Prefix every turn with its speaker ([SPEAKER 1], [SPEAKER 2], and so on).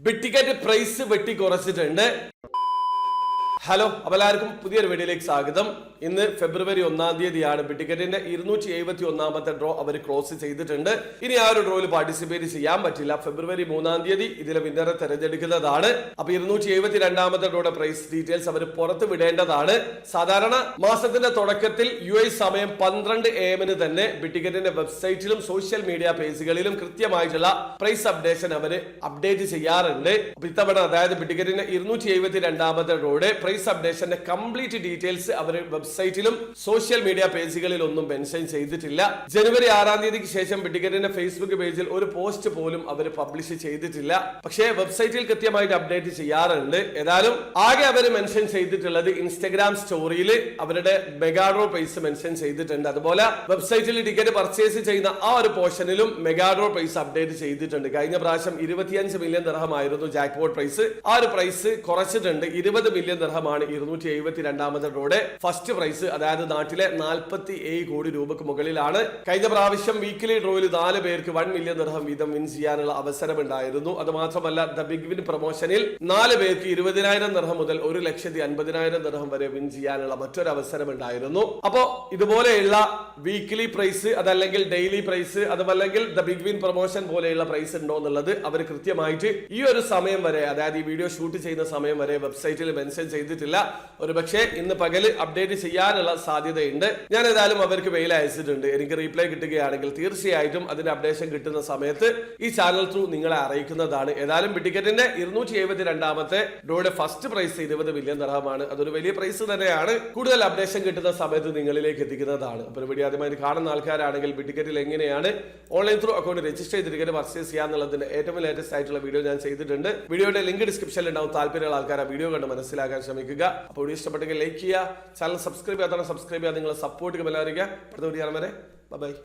[SPEAKER 1] Ticket price വെട്ടി കുറച്ചിട്ടുണ്ട്. Hello, അപ്പോൾ എല്ലാവർക്കും പുതിയൊരു വീഡിയോയിലേക്ക് സ്വാഗതം. ഇന്ന് ഫെബ്രുവരി 1-ാം തീയതിയാണ്. ടിക്കറ്റിന്റെ 271ാമത്തെ ഡ്രോ അവർ ക്ലോസ് ചെയ്തിട്ടുണ്ട്. ഇനി ആ ഒരു ഡ്രോയിൽ പാർട്ടിസിപ്പേറ്റ് ചെയ്യാൻ പറ്റില്ല. ഫെബ്രുവരി 3-ാം തീയതി ഇതിലെ വിന്നറെ തെരഞ്ഞെടുക്കുന്നതാണ്. അപ്പൊ 272ാമത്തെ ഡ്രോയുടെ പ്രൈസ് ഡീറ്റെയിൽസ് അവർ പുറത്ത് വിടേണ്ടതാണ്. സാധാരണ മാസത്തിന്റെ തുടക്കത്തിൽ US സമയം 12 AM തന്നെ ടിക്കറ്റിന്റെ വെബ്സൈറ്റിലും സോഷ്യൽ മീഡിയ പേജുകളിലും കൃത്യമായിട്ടുള്ള പ്രൈസ് അപ്ഡേഷൻ അവർ അപ്ഡേറ്റ് ചെയ്യാറുണ്ട്. അപ്പൊ ഇത്തവണ അതായത് ടിക്കറ്റിന്റെ 272ാമത്തെ ഡ്രോയുടെ പ്രൈസ് അപ്ഡേഷന്റെ കംപ്ലീറ്റ് ഡീറ്റെയിൽസ് അവർ വെബ്സൈറ്റിലും സോഷ്യൽ മീഡിയ പേജുകളിൽ ഒന്നും മെൻഷൻ ചെയ്തിട്ടില്ല. ജനുവരി 6-ാം തീയതിക്ക് ശേഷം ടിക്കറ്റിന്റെ ഫേസ്ബുക്ക് പേജിൽ ഒരു പോസ്റ്റ് പോലും അവർ പബ്ലിഷ് ചെയ്തിട്ടില്ല. പക്ഷേ വെബ്സൈറ്റിൽ കൃത്യമായിട്ട് അപ്ഡേറ്റ് ചെയ്യാറുണ്ട്. ഏതായാലും ആകെ അവർ മെൻഷൻ ചെയ്തിട്ടുള്ളത് ഇൻസ്റ്റഗ്രാം സ്റ്റോറിയിൽ അവരുടെ മെഗാഡ്രോ പ്രൈസ് മെൻഷൻ ചെയ്തിട്ടുണ്ട്. അതുപോലെ വെബ്സൈറ്റിൽ ടിക്കറ്റ് പർച്ചേസ് ചെയ്യുന്ന ആ ഒരു പോർഷനിലും മെഗാഡ്രോ പ്രൈസ് അപ്ഡേറ്റ് ചെയ്തിട്ടുണ്ട്. കഴിഞ്ഞ പ്രാവശ്യം 25 മില്യൺ ദിർഹമായിരുന്നു ജാക്ക്പോട്ട് പ്രൈസ്. ആ ഒരു പ്രൈസ് കുറച്ചിട്ടുണ്ട്. 20 മില്യൺ ദിർഹമാണ് 272ാമത്തെ ഡ്രോയുടെ ഫസ്റ്റ് പ്രൈസ്. അതായത് നാട്ടിലെ 47 കോടി രൂപക്ക് മുകളിലാണ്. കഴിഞ്ഞ പ്രാവശ്യം വീക്കിലി ഡ്രോയിൽ 4 പേർക്ക് 1 മില്യൺ ദിർഹം വീതം വിൻ ചെയ്യാനുള്ള അവസരം ഉണ്ടായിരുന്നു. അത് മാത്രമല്ല ദ ബിഗ് വിൻ പ്രൊമോഷനിൽ 4 പേർക്ക് 20,000 ദിർഹം മുതൽ 1,50,000 ദിർഹം വരെ വിൻ ചെയ്യാനുള്ള മറ്റൊരു അവസരം ഉണ്ടായിരുന്നു. അപ്പോ ഇതുപോലെയുള്ള വീക്കിലി പ്രൈസ് അതല്ലെങ്കിൽ ഡെയിലി പ്രൈസ് അതുമല്ലെങ്കിൽ ദ ബിഗ് വിൻ പ്രൊമോഷൻ പോലെയുള്ള പ്രൈസ് ഉണ്ടോ എന്നുള്ളത് അവർ കൃത്യമായിട്ട് ഈ ഒരു സമയം വരെ, അതായത് ഈ വീഡിയോ ഷൂട്ട് ചെയ്യുന്ന സമയം വരെ വെബ്സൈറ്റിൽ മെൻഷൻ ചെയ്തിട്ടില്ല. ഒരുപക്ഷെ ഇന്ന് പകല് അപ്ഡേറ്റ് ചെയ്യാനുള്ള സാധ്യതയുണ്ട്. ഞാൻ ഏതായാലും അവർക്ക് മെയിൽ അയച്ചിട്ടുണ്ട്. എനിക്ക് റീപ്ലൈ കിട്ടുകയാണെങ്കിൽ തീർച്ചയായിട്ടും അതിന്റെ അപ്ഡേഷൻ കിട്ടുന്ന സമയത്ത് ഈ ചാനൽ ത്രൂ നിങ്ങളെ അറിയിക്കുന്നതാണ്. ഏതായാലും ടിക്കറ്റിന്റെ 272ാമത്തെ ഡ്രോയുടെ ഫസ്റ്റ് പ്രൈസ് 20 മില്യൺ ദിർഹമാണ്. അതൊരു വലിയ പ്രൈസ് തന്നെയാണ്. കൂടുതൽ അപ്ഡേഷൻ കിട്ടുന്ന സമയത്ത് നിങ്ങളിലേക്ക് എത്തിക്കുന്നതാണ്. അപ്പോൾ വീഡിയോ ആദ്യമായി കാണുന്ന ആൾക്കാരാണെങ്കിൽ ടിക്കറ്റിൽ എങ്ങനെയാണ് ഓൺലൈൻ ത്രൂ അക്കൗണ്ട് രജിസ്റ്റർ ചെയ്ത് ടിക്കറ്റ് പർച്ചേസ് ചെയ്യാന്നുള്ളതിന്റെ ഏറ്റവും ലേറ്റസ്റ്റ് ആയിട്ടുള്ള വീഡിയോ ഞാൻ ചെയ്തിട്ടുണ്ട്. വീഡിയോയുടെ ലിങ്ക് ഡിസ്ക്രിപ്ഷനിൽ ഉണ്ടാവും. താല്പര്യമുള്ള ആൾക്കാർ ആ വീഡിയോ കണ്ട് മനസ്സിലാക്കാൻ ശ്രമിക്കുക. അപ്പോൾ വീഡിയോ ഇഷ്ടപ്പെട്ടെങ്കിൽ ലൈക്ക് ചെയ്യുക, ചാനൽ സബ്സ്ക്രൈബ് ചെയ്യാതെ സബ്സ്ക്രൈബ് ചെയ്യാൻ നിങ്ങളെ സപ്പോർട്ട് ചെയ്യാൻ. അടുത്ത വീഡിയോ വരെ ബൈ.